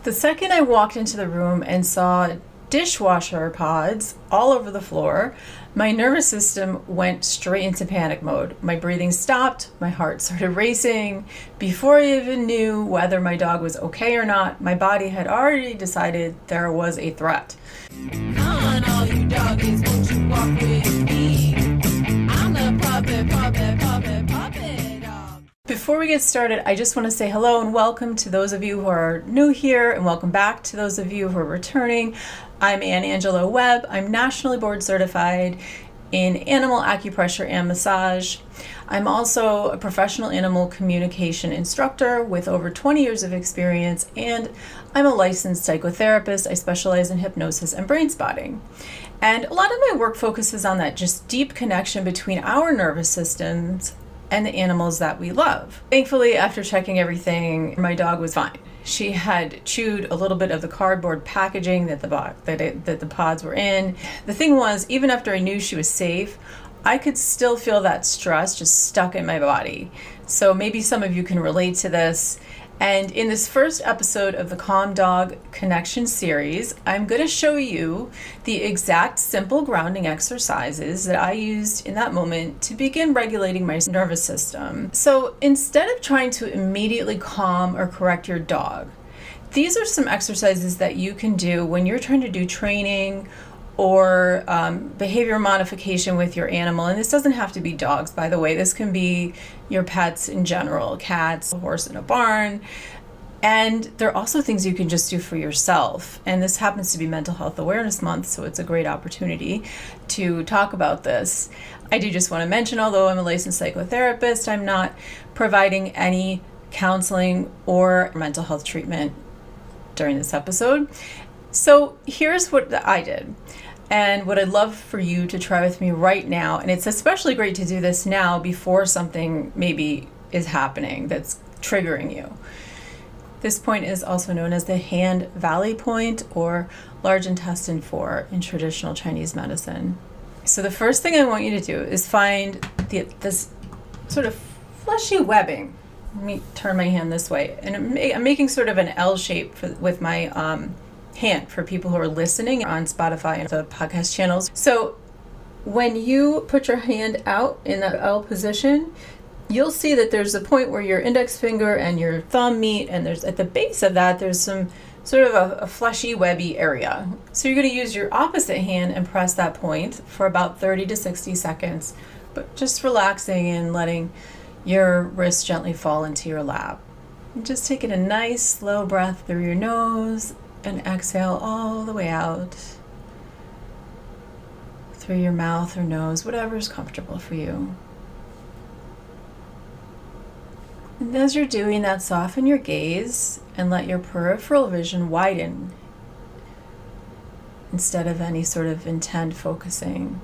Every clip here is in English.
The second I walked into the room and saw dishwasher pods all over the floor, my nervous system went straight into panic mode. My breathing stopped, my heart started racing. Before I even knew whether my dog was okay or not, my body had already decided there was a threat. Come on, all you doggies, won't you walk with me? I'm the puppet dog. Before we get started, I just want to say hello and welcome to those of you who are new here, and welcome back to those of you who are returning. I'm Ann Angela Webb. I'm nationally board certified in animal acupressure and massage. I'm also a professional animal communication instructor with over 20 years of experience, and I'm a licensed psychotherapist. I specialize in hypnosis and brain spotting. And a lot of my work focuses on that just deep connection between our nervous systems and the animals that we love. Thankfully, after checking everything, my dog was fine. She had chewed a little bit of the cardboard packaging that the pods were in. The thing was, even after I knew she was safe, I could still feel that stress just stuck in my body. So maybe some of you can relate to this. And in this first episode of the Calm Dog Connection series, I'm going to show you the exact simple grounding exercises that I used in that moment to begin regulating my nervous system. So instead of trying to immediately calm or correct your dog, these are some exercises that you can do when you're trying to do training or behavior modification with your animal. And this doesn't have to be dogs, by the way. This can be your pets in general, cats, a horse in a barn. And there are also things you can just do for yourself. And this happens to be Mental Health Awareness Month, so it's a great opportunity to talk about this. I do just want to mention, although I'm a licensed psychotherapist, I'm not providing any counseling or mental health treatment during this episode. So here's what I did, and what I'd love for you to try with me right now. And it's especially great to do this now before something maybe is happening that's triggering you. This point is also known as the hand valley point, or large intestine 4 in traditional Chinese medicine. So the first thing I want you to do is find this sort of fleshy webbing. Let me turn my hand this way, and I'm making sort of an L shape with my hand for people who are listening on Spotify and the podcast channels. So when you put your hand out in that L position, you'll see that there's a point where your index finger and your thumb meet, and there's at the base of that there's some sort of a fleshy webby area. So you're going to use your opposite hand and press that point for about 30 to 60 seconds, but just relaxing and letting your wrist gently fall into your lap. And just taking a nice slow breath through your nose and exhale all the way out through your mouth or nose, whatever is comfortable for you. And as you're doing that, soften your gaze and let your peripheral vision widen instead of any sort of intent focusing.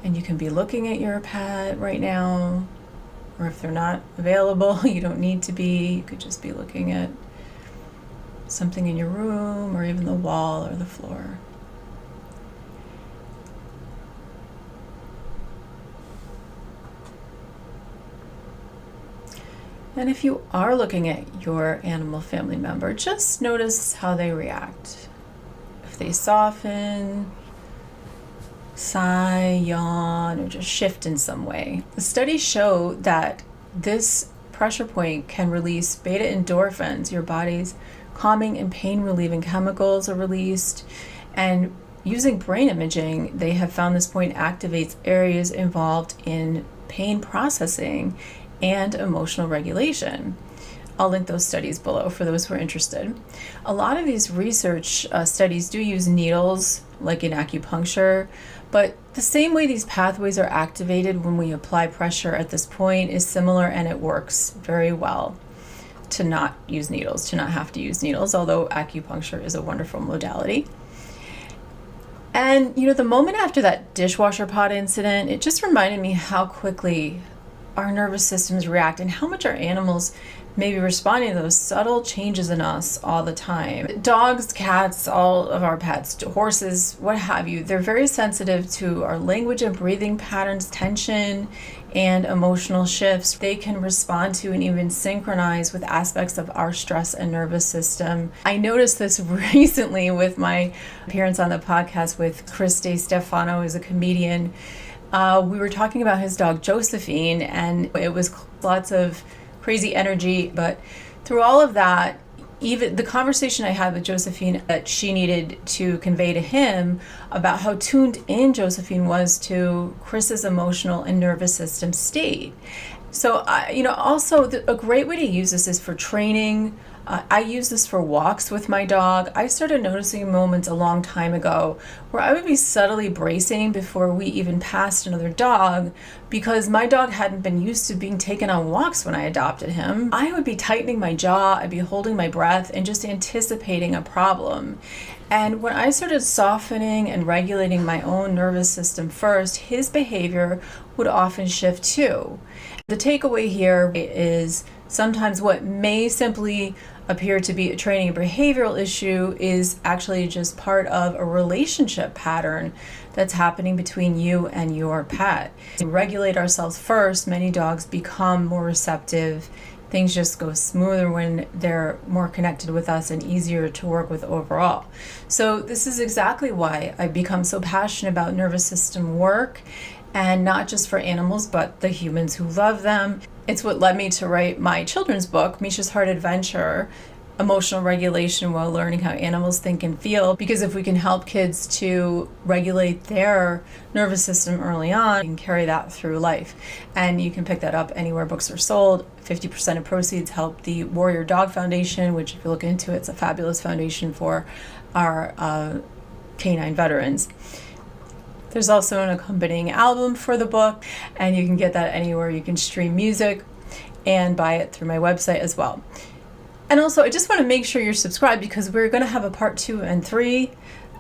And you can be looking at your pet right now, or if they're not available, you don't need to be. You could just be looking at something in your room, or even the wall or the floor. And if you are looking at your animal family member, just notice how they react. If they soften, sigh, yawn, or just shift in some way. The studies show that this pressure point can release beta endorphins, your body's calming and pain relieving chemicals are released, and using brain imaging, they have found this point activates areas involved in pain processing and emotional regulation. I'll link those studies below for those who are interested. A lot of these research studies do use needles, like in acupuncture, but the same way these pathways are activated when we apply pressure at this point is similar, and it works very well to not use needles, to not have to use needles, although acupuncture is a wonderful modality. And the moment after that dishwasher pod incident, it just reminded me how quickly our nervous systems react and how much our animals may be responding to those subtle changes in us all the time. Dogs, cats, all of our pets, horses, what have you, they're very sensitive to our language and breathing patterns, tension, and emotional shifts. They can respond to and even synchronize with aspects of our stress and nervous system. I noticed this recently with my appearance on the podcast with Chris Distefano, who's a comedian. We were talking about his dog Josephine, and it was lots of crazy energy, but through all of that, even the conversation I had with Josephine that she needed to convey to him about how tuned in Josephine was to Chris's emotional and nervous system state. So, also a great way to use this is for training. I use this for walks with my dog. I started noticing moments a long time ago where I would be subtly bracing before we even passed another dog because my dog hadn't been used to being taken on walks when I adopted him. I would be tightening my jaw, I'd be holding my breath and just anticipating a problem. And when I started softening and regulating my own nervous system first, his behavior would often shift too. The takeaway here is sometimes what may simply appear to be a training and behavioral issue is actually just part of a relationship pattern that's happening between you and your pet. To regulate ourselves first, many dogs become more receptive. Things just go smoother when they're more connected with us and easier to work with overall. So this is exactly why I've become so passionate about nervous system work, and not just for animals, but the humans who love them. It's what led me to write my children's book, Misha's Heart Adventure, Emotional Regulation While Learning How Animals Think and Feel. Because if we can help kids to regulate their nervous system early on, you can carry that through life. And you can pick that up anywhere books are sold. 50% of proceeds help the Warrior Dog Foundation, which if you look into it, it's a fabulous foundation for our canine veterans. There's also an accompanying album for the book, and you can get that anywhere you can stream music and buy it through my website as well. And also, I just want to make sure you're subscribed because we're going to have a part 2 and 3.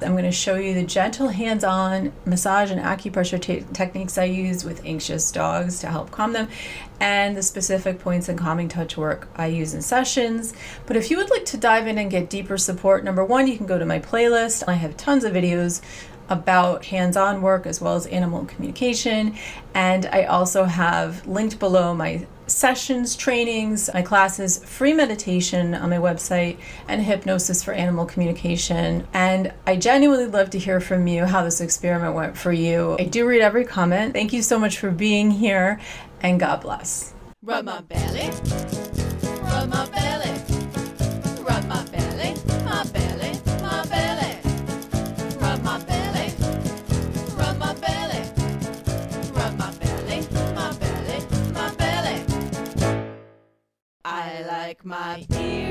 I'm going to show you the gentle hands-on massage and acupressure techniques I use with anxious dogs to help calm them, and the specific points and calming touch work I use in sessions. But if you would like to dive in and get deeper support, number one, you can go to my playlist. I have tons of videos about hands-on work as well as animal communication, and I also have linked below my sessions, trainings, my classes, free meditation on my website, and hypnosis for animal communication. And I genuinely love to hear from you how this experiment went for you. I do read every comment. Thank you so much for being here, and God bless. Rub my belly, rub my belly, rub my belly, my belly, my belly, rub my belly, rub my belly, rub my belly, my belly, my belly. I like my ears.